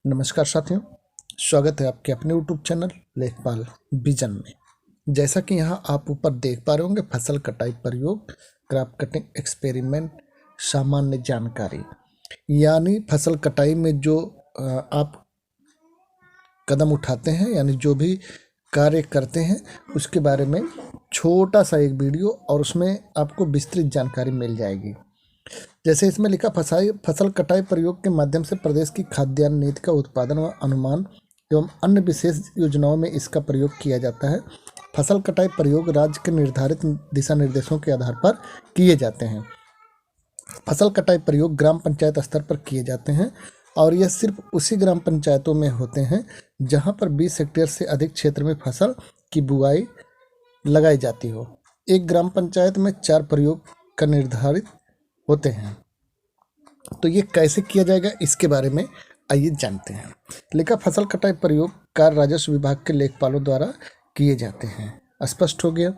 नमस्कार साथियों, स्वागत है आपके अपने यूट्यूब चैनल लेखपाल विजन में। जैसा कि यहाँ आप ऊपर देख पा रहे होंगे, फसल कटाई प्रयोग, क्रॉप कटिंग एक्सपेरिमेंट, सामान्य जानकारी, यानी फसल कटाई में जो आप कदम उठाते हैं यानी जो भी कार्य करते हैं उसके बारे में छोटा सा एक वीडियो और उसमें आपको विस्तृत जानकारी मिल जाएगी। जैसे इसमें लिखा, फसल कटाई प्रयोग के माध्यम से प्रदेश की खाद्यान्न नीति का उत्पादन व अनुमान एवं अन्य विशेष योजनाओं में इसका प्रयोग किया जाता है। फसल कटाई प्रयोग राज्य के निर्धारित दिशा निर्देशों के आधार पर किए जाते हैं। फसल कटाई प्रयोग ग्राम पंचायत स्तर पर किए जाते हैं और यह सिर्फ उसी ग्राम पंचायतों में होते हैं जहां पर 20 हेक्टेयर से अधिक क्षेत्र में फसल की बुआई लगाई जाती हो। एक ग्राम पंचायत में 4 प्रयोग का निर्धारित होते हैं। तो ये कैसे किया जाएगा इसके बारे में आइए जानते हैं। लिखा, फसल कटाई प्रयोग कार्य राजस्व विभाग के लेखपालों द्वारा किए जाते हैं। स्पष्ट हो गया।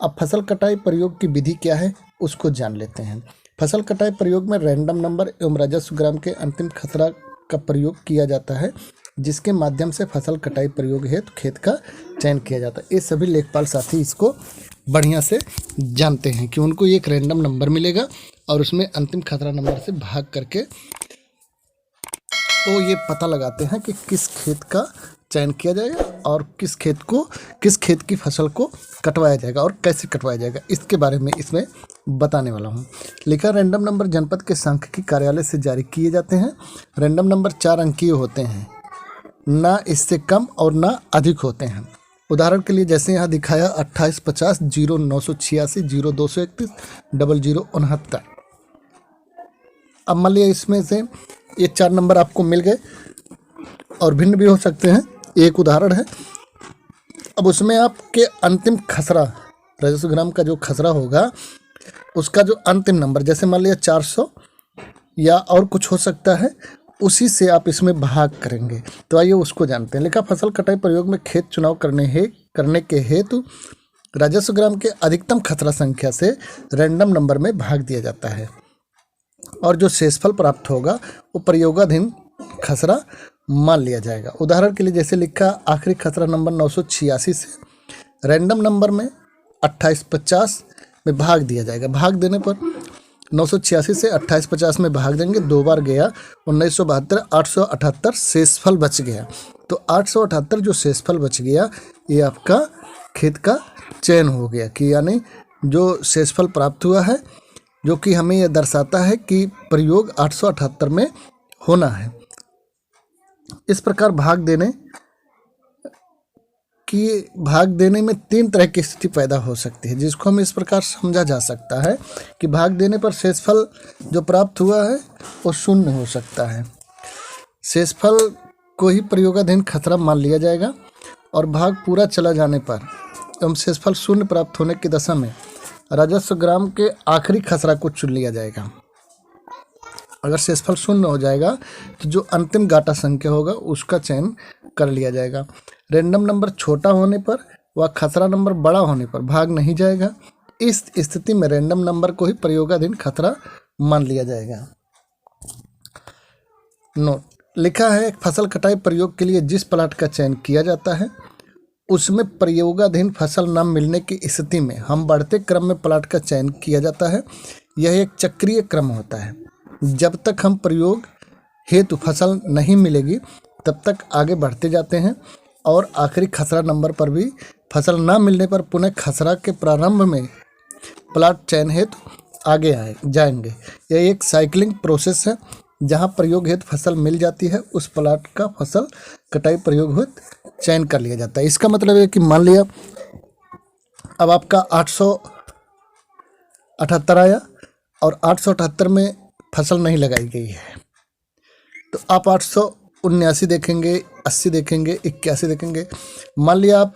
अब फसल कटाई प्रयोग की विधि क्या है उसको जान लेते हैं। फसल कटाई प्रयोग में रैंडम नंबर एवं राजस्व ग्राम के अंतिम खसरा का प्रयोग किया जाता है, जिसके माध्यम से फसल कटाई प्रयोग हेतु खेत का चयन किया जाता है। ये सभी लेखपाल साथी इसको बढ़िया से जानते हैं कि उनको एक रैंडम नंबर मिलेगा और उसमें अंतिम खतरा नंबर से भाग करके तो ये पता लगाते हैं कि किस खेत का चयन किया जाएगा और किस खेत की फसल को कटवाया जाएगा और कैसे कटवाया जाएगा, इसके बारे में इसमें बताने वाला हूँ। लिखा, रैंडम नंबर जनपद के सांख्यिकी कार्यालय से जारी किए जाते हैं। रैंडम नंबर 4 अंकीय होते हैं, ना इससे कम और ना अधिक होते हैं। उदाहरण के लिए जैसे यहाँ दिखाया 2850 0986 0231 0069। अब मान लिया इसमें से ये 4 नंबर आपको मिल गए और भिन्न भी हो सकते हैं। एक उदाहरण है। अब उसमें आपके अंतिम खसरा राजस्व ग्राम का जो खसरा होगा उसका जो अंतिम नंबर, जैसे मान लिया 400 या और कुछ हो सकता है, उसी से आप इसमें भाग करेंगे। तो आइए उसको जानते हैं। लिखा, फसल कटाई प्रयोग में खेत चुनाव करने के हेतु राजस्व ग्राम के अधिकतम खसरा संख्या से रैंडम नंबर में भाग दिया जाता है और जो शेषफल प्राप्त होगा वो प्रयोगाधीन खसरा मान लिया जाएगा। उदाहरण के लिए जैसे लिखा, आखिरी खसरा नंबर 986 से रैंडम नंबर में 2850 में भाग दिया जाएगा। भाग देने पर 986 से 2850 में भाग देंगे, 2 बार गया 1972, 878 शेषफल बच गया। तो 878 जो शेषफल बच गया ये आपका खेत का चयन हो गया कि यानी जो शेषफल प्राप्त हुआ है, जो कि हमें यह दर्शाता है कि प्रयोग 878 में होना है। इस प्रकार भाग देने में 3 तरह की स्थिति पैदा हो सकती है, जिसको हम इस प्रकार समझा जा सकता है कि भाग देने पर शेषफल जो प्राप्त हुआ है वो शून्य हो सकता है। शेषफल को ही प्रयोगाधीन खतरा मान लिया जाएगा और भाग पूरा चला जाने पर एवं शेषफल शून्य प्राप्त होने की दशा में राजस्व ग्राम के आखिरी खसरा को चुन लिया जाएगा। अगर शेषफल शून्य हो जाएगा तो जो अंतिम गाटा संख्या होगा उसका चयन कर लिया जाएगा। रैंडम नंबर छोटा होने पर व खसरा नंबर बड़ा होने पर भाग नहीं जाएगा। इस स्थिति में रैंडम नंबर को ही प्रयोगाधीन खतरा मान लिया जाएगा। नोट, लिखा है, फसल कटाई प्रयोग के लिए जिस प्लाट का चयन किया जाता है उसमें प्रयोगाधीन फसल न मिलने की स्थिति में हम बढ़ते क्रम में प्लाट का चयन किया जाता है। यह एक चक्रीय क्रम होता है। जब तक हम प्रयोग हेतु फसल नहीं मिलेगी तब तक आगे बढ़ते जाते हैं और आखिरी खसरा नंबर पर भी फसल ना मिलने पर पुनः खसरा के प्रारंभ में प्लाट चयन हेतु आगे जाएंगे। यह एक साइक्लिंग प्रोसेस है। जहां प्रयोग हेतु फसल मिल जाती है उस प्लाट का फसल कटाई प्रयोग हेतु चयन कर लिया जाता है। इसका मतलब है कि मान लिया अब आपका 878 आया और 878 में फसल नहीं लगाई गई है तो आप 879 देखेंगे, 80 देखेंगे, 81 देखेंगे। मान लिया आप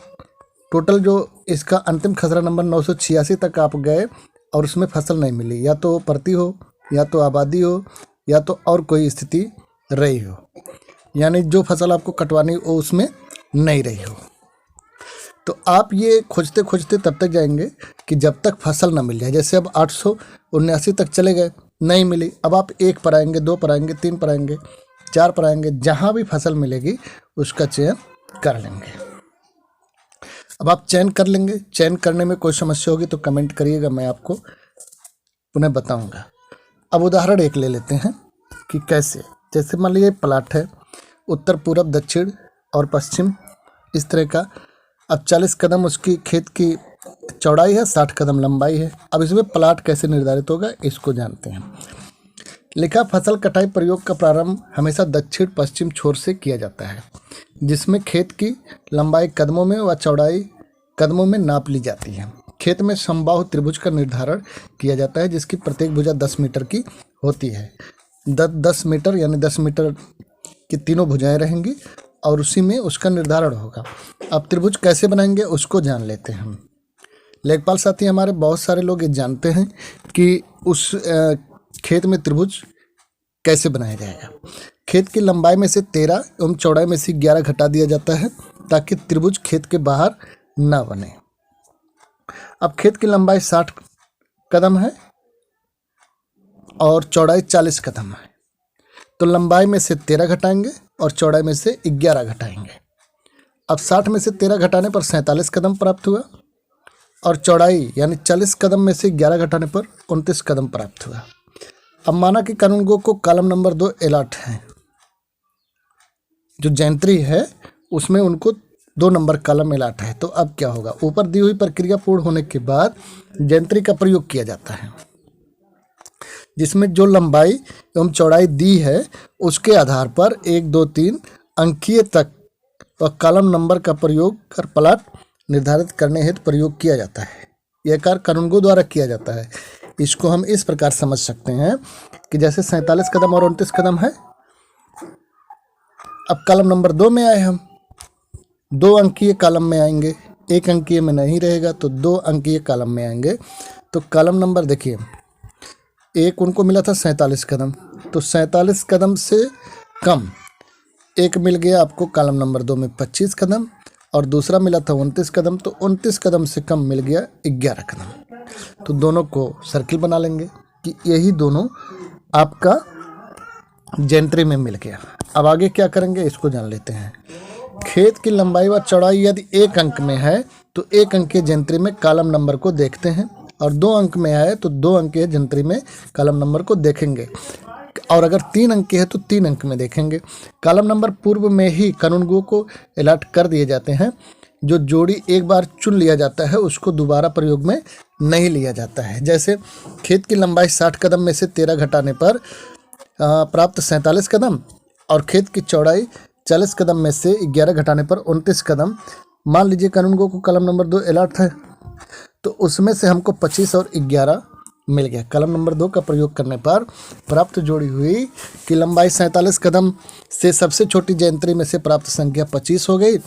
टोटल जो इसका अंतिम खसरा नंबर 986 तक आप गए और उसमें फसल नहीं मिली, या तो प्रति हो या तो आबादी हो या तो और कोई स्थिति रही हो, यानी जो फसल आपको कटवानी वो उसमें नहीं रही हो, तो आप ये खोजते खोजते तब तक जाएंगे कि जब तक फसल ना मिल जाए। जैसे अब 879 तक चले गए, नहीं मिली, अब आप 1 पर आएंगे, 2 पर आएंगे, 3 पर आएंगे, 4 पर आएंगे, जहाँ भी फसल मिलेगी उसका चयन कर लेंगे। अब आप चयन कर लेंगे। चयन करने में कोई समस्या होगी तो कमेंट करिएगा, मैं आपको पुनः बताऊंगा। अब उदाहरण एक ले लेते हैं कि कैसे। जैसे मान लीजिए प्लाट है, उत्तर पूरब दक्षिण और पश्चिम इस तरह का। अब 40 कदम उसकी खेत की चौड़ाई है, 60 कदम लंबाई है। अब इसमें प्लाट कैसे निर्धारित होगा इसको जानते हैं। लिखा फसल कटाई प्रयोग का प्रारंभ हमेशा दक्षिण पश्चिम छोर से किया जाता है, जिसमें खेत की लंबाई कदमों में व चौड़ाई कदमों में नाप ली जाती है। खेत में समबाहु त्रिभुज का निर्धारण किया जाता है, जिसकी प्रत्येक भुजा 10 मीटर की होती है। 10 मीटर यानी 10 मीटर की तीनों भुजाएं रहेंगी और उसी में उसका निर्धारण होगा। अब त्रिभुज कैसे बनाएंगे उसको जान लेते हैं हम। लेखपाल साथी हमारे बहुत सारे लोग ये जानते हैं कि उस खेत में त्रिभुज कैसे बनाया जाएगा। खेत की लंबाई में से 13 एवं चौड़ाई में से 11 घटा दिया जाता है ताकि त्रिभुज खेत के बाहर ना बने। अब खेत की लंबाई 60 कदम है और चौड़ाई 40 कदम है, तो लंबाई में से 13 घटाएंगे और चौड़ाई में से 11 घटाएंगे। अब 60 में से 13 घटाने पर 47 कदम प्राप्त हुआ और चौड़ाई यानी 40 कदम में से 11 घटाने पर 29 कदम प्राप्त हुआ। अब माना कि कानून गो को कॉलम नंबर 2 अलॉट है, जो जैंत्री है उसमें उनको 2 नंबर कॉलम अलॉट है। तो अब क्या होगा, ऊपर दी हुई प्रक्रिया पूर्ण होने के बाद जैंत्री का प्रयोग किया जाता है, जिसमें जो लंबाई एवं चौड़ाई दी है उसके आधार पर 1, 2, 3 अंकीय तक व कॉलम नंबर का प्रयोग कर प्लाट निर्धारित करने हेतु प्रयोग किया जाता है। यह कार्य कानूनगो द्वारा किया जाता है। इसको हम इस प्रकार समझ सकते हैं कि जैसे 47 कदम और 29 कदम है। अब कॉलम नंबर 2 में आए हम, 2 अंकीय कॉलम में आएंगे, 1 अंकीय में नहीं रहेगा तो 2 अंकीय कॉलम में आएंगे। तो कॉलम नंबर देखिए, एक उनको मिला था 47 कदम, तो 47 कदम से कम एक मिल गया आपको कॉलम नंबर 2 में 25 कदम और दूसरा मिला था 29 कदम, तो 29 कदम से कम मिल गया 11 कदम। तो दोनों को सर्किल बना लेंगे कि यही दोनों आपका जैंत्री में मिल गया। अब आगे क्या करेंगे इसको जान लेते हैं। खेत की लंबाई व चौड़ाई यदि 1 अंक में है तो 1 अंक के जैंत्री में कॉलम नंबर को देखते हैं, और 2 अंक में आए तो 2 अंक के जंत्री में कॉलम नंबर को देखेंगे, और अगर 3 अंक के है तो 3 अंक में देखेंगे। कॉलम नंबर पूर्व में ही कानूनगो को अलॉट कर दिए जाते हैं। जो जोड़ी एक बार चुन लिया जाता है उसको दोबारा प्रयोग में नहीं लिया जाता है। जैसे खेत की लंबाई 60 कदम में से 13 घटाने पर प्राप्त 47 कदम और खेत की चौड़ाई 40 कदम में से 11 घटाने पर 29 कदम। मान लीजिए कानूनगो को कॉलम नंबर 2 अलॉट है, तो उसमें से हमको 25 और 11 मिल गया। कॉलम नंबर 2 का प्रयोग करने पर प्राप्त जोड़ी हुई कि लंबाई 47 कदम से सबसे छोटी जैंत्री में से प्राप्त संख्या 25 हो गई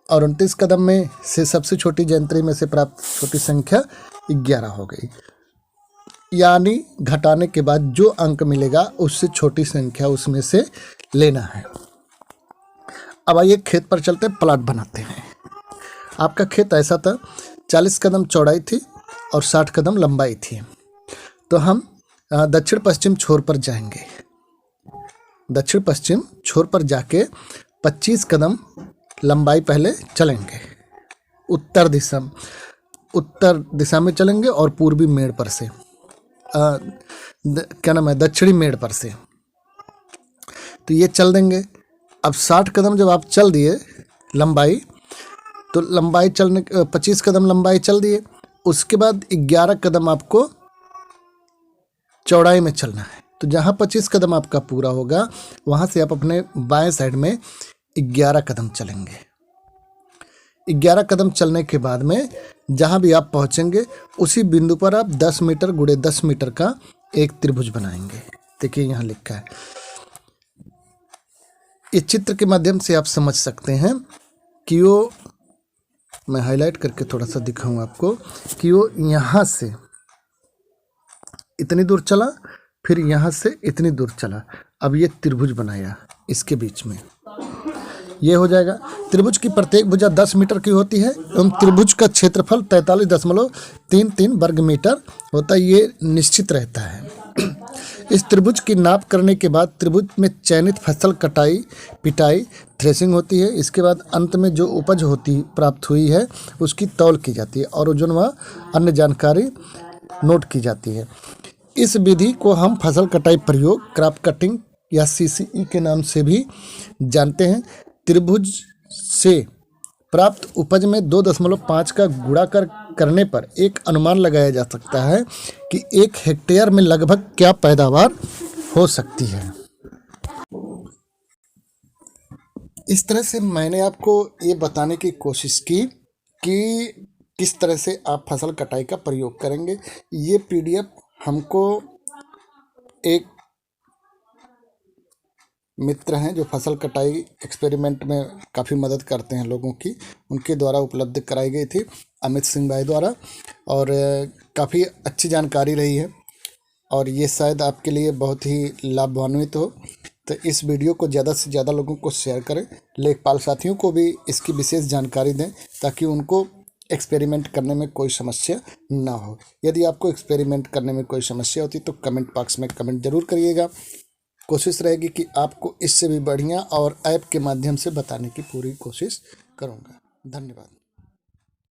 और 29 कदम में से सबसे छोटी जैंत्री में से प्राप्त छोटी संख्या 11 हो गई। यानी घटाने के बाद जो अंक मिलेगा उससे छोटी संख्या उसमें से लेना है। अब आइए खेत पर चलते हैं, प्लाट बनाते हैं। आपका खेत ऐसा था, 40 कदम चौड़ाई थी और 60 कदम लंबाई थी। तो हम दक्षिण पश्चिम छोर पर जाएंगे। दक्षिण पश्चिम छोर पर जाके 25 कदम लंबाई पहले चलेंगे। उत्तर दिशा में चलेंगे और पूर्वी मेड़ पर से दक्षिणी मेड़ पर से, तो ये चल देंगे। अब 60 कदम जब आप चल दिए लंबाई, तो लंबाई चलने 25 कदम लंबाई चल दिए, उसके बाद 11 कदम आपको चौड़ाई में चलना है। तो जहाँ 25 कदम आपका पूरा होगा वहाँ से आप अपने बाएं साइड में 11 कदम चलेंगे। 11 कदम चलने के बाद में जहाँ भी आप पहुँचेंगे उसी बिंदु पर आप 10 मीटर गुणे 10 मीटर का एक त्रिभुज बनाएंगे। देखिए यहाँ लिखा है, इस चित्र के माध्यम से आप समझ सकते हैं कि वो, मैं हाईलाइट करके थोड़ा सा दिखाऊं आपको कि वो यहाँ से इतनी दूर चला, फिर यहाँ से इतनी दूर चला। अब ये त्रिभुज बनाया, इसके बीच में ये हो जाएगा। त्रिभुज की प्रत्येक भुजा 10 मीटर की होती है एवं त्रिभुज का क्षेत्रफल 43.33 वर्ग मीटर होता है। ये निश्चित रहता है। इस त्रिभुज की नाप करने के बाद त्रिभुज में चयनित फसल कटाई, पिटाई, थ्रेसिंग होती है। इसके बाद अंत में जो उपज होती प्राप्त हुई है उसकी तौल की जाती है और ओजन व अन्य जानकारी नोट की जाती है। इस विधि को हम फसल कटाई प्रयोग, क्रॉप कटिंग या CCE के नाम से भी जानते हैं। त्रिभुज से प्राप्त उपज में 2.5 का गुणा करने पर एक अनुमान लगाया जा सकता है कि 1 हेक्टेयर में लगभग क्या पैदावार हो सकती है। इस तरह से मैंने आपको ये बताने की कोशिश की कि किस तरह से आप फसल कटाई का प्रयोग करेंगे। ये PDF हमको एक मित्र हैं जो फसल कटाई एक्सपेरिमेंट में काफ़ी मदद करते हैं लोगों की, उनके द्वारा उपलब्ध कराई गई थी, अमित सिंह भाई द्वारा, और काफ़ी अच्छी जानकारी रही है और ये शायद आपके लिए बहुत ही लाभान्वित हो। तो इस वीडियो को ज़्यादा से ज़्यादा लोगों को शेयर करें, लेखपाल साथियों को भी इसकी विशेष जानकारी दें ताकि उनको एक्सपेरिमेंट करने में कोई समस्या ना हो। यदि आपको एक्सपेरिमेंट करने में कोई समस्या होती तो कमेंट बॉक्स में कमेंट ज़रूर करिएगा। कोशिश रहेगी कि आपको इससे भी बढ़िया और ऐप के माध्यम से बताने की पूरी कोशिश करूँगा। धन्यवाद।